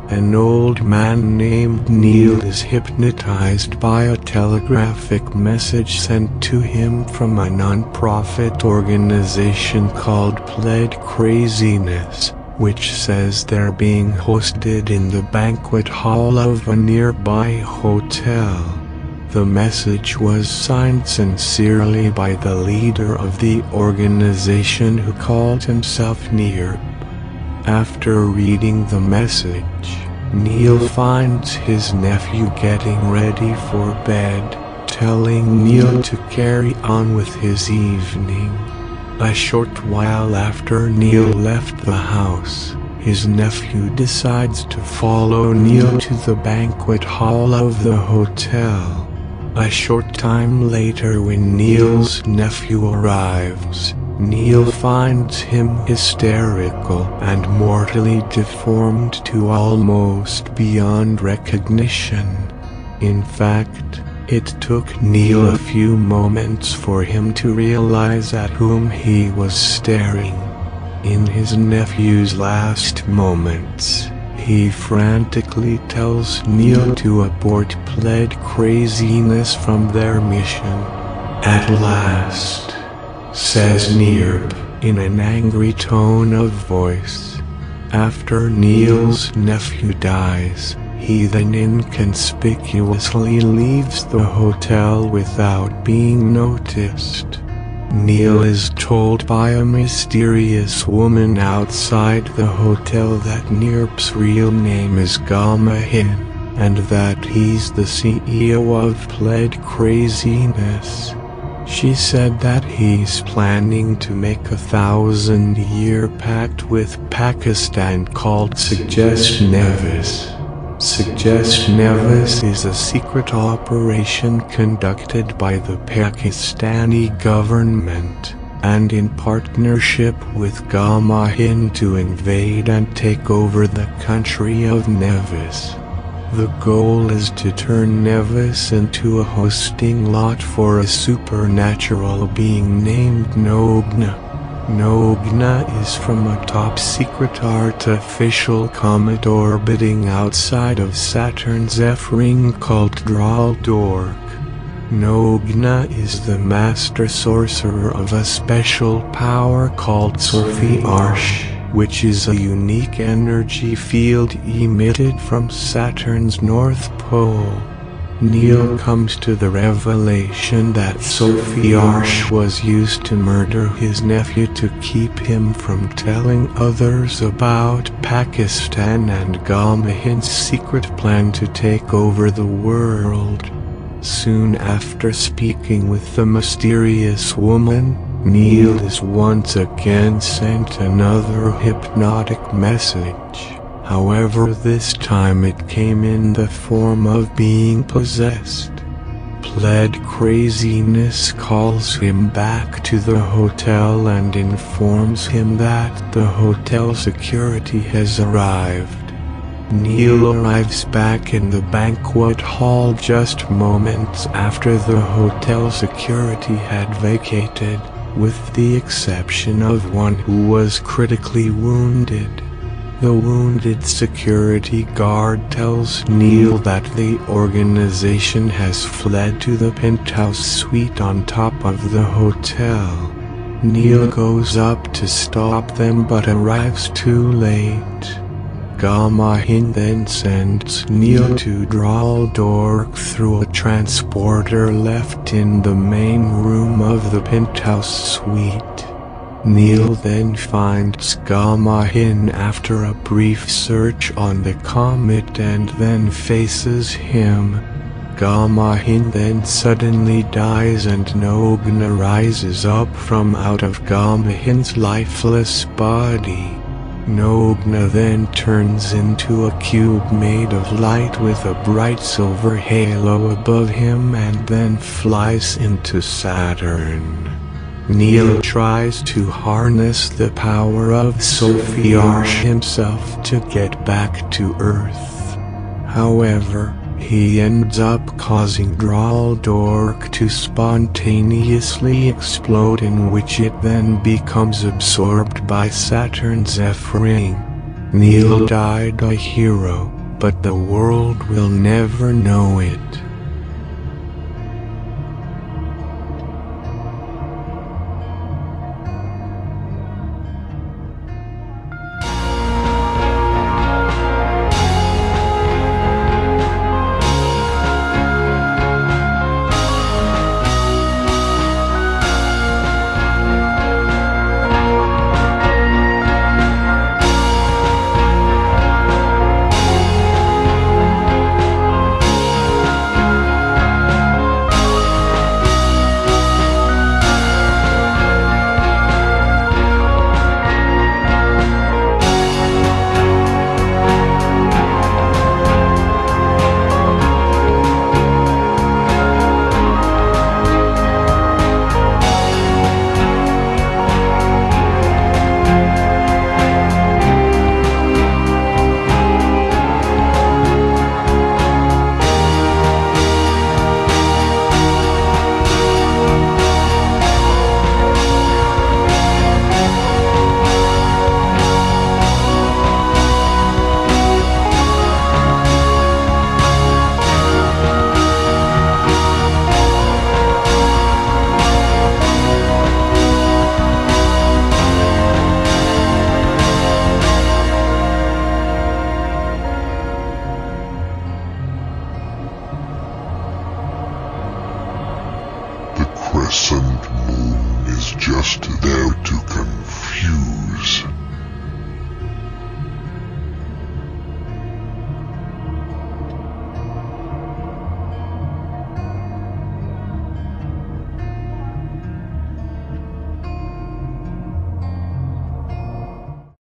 An old man named Neil is hypnotized by a telegraphic message sent to him from a non-profit organization called Pled Craziness, which says they're being hosted in the banquet hall of a nearby hotel. The message was signed sincerely by the leader of the organization, who called himself Neerp. After reading the message, Neil finds his nephew getting ready for bed, telling Neil to carry on with his evening. A short while after Neil left the house, his nephew decides to follow Neil to the banquet hall of the hotel. A short time later, when Neil's nephew arrives, Neil finds him hysterical and mortally deformed to almost beyond recognition. In fact, it took Neil a few moments for him to realize at whom he was staring. In his nephew's last moments, he frantically tells Neil to abort Pled Craziness from their mission. "At last," says Neerp, in an angry tone of voice. After Neil's nephew dies, he then inconspicuously leaves the hotel without being noticed. Neil is told by a mysterious woman outside the hotel that Neerp's real name is Hin, and that he's the CEO of Pled Craziness. She said that he's planning to make a 1,000-year pact with Pakistan called Suggest Nevis. Suggest Nevis is a secret operation conducted by the Pakistani government, and in partnership with Hin, to invade and take over the country of Nevis. The goal is to turn Nevis into a hosting lot for a supernatural being named Nogna. Nogna is from a top-secret artificial comet orbiting outside of Saturn's ring called Draldork. Nogna is the master sorcerer of a special power called Arsh, which is a unique energy field emitted from Saturn's North Pole. Neil comes to the revelation that Arsh was used to murder his nephew to keep him from telling others about Pakistan and Hin's secret plan to take over the world. Soon after speaking with the mysterious woman, Neil is once again sent another hypnotic message. However, this time it came in the form of being possessed. Pled Craziness calls him back to the hotel and informs him that the hotel security has arrived. Neil arrives back in the banquet hall just moments after the hotel security had vacated, with the exception of one who was critically wounded. The wounded security guard tells Neil that the organization has fled to the penthouse suite on top of the hotel. Neil goes up to stop them but arrives too late. Hin then sends Neil to Draldork through a transporter left in the main room of the penthouse suite. Neil then finds Hin after a brief search on the comet and then faces him. Hin then suddenly dies and Nogna rises up from out of Hin's lifeless body. Nogna then turns into a cube made of light with a bright silver halo above him and then flies into Saturn. Neil tries to harness the power of Arsh himself to get back to Earth. However, he ends up causing Draldork to spontaneously explode, in which it then becomes absorbed by Saturn's ring. Neil died a hero, but the world will never know it. The crescent moon is just there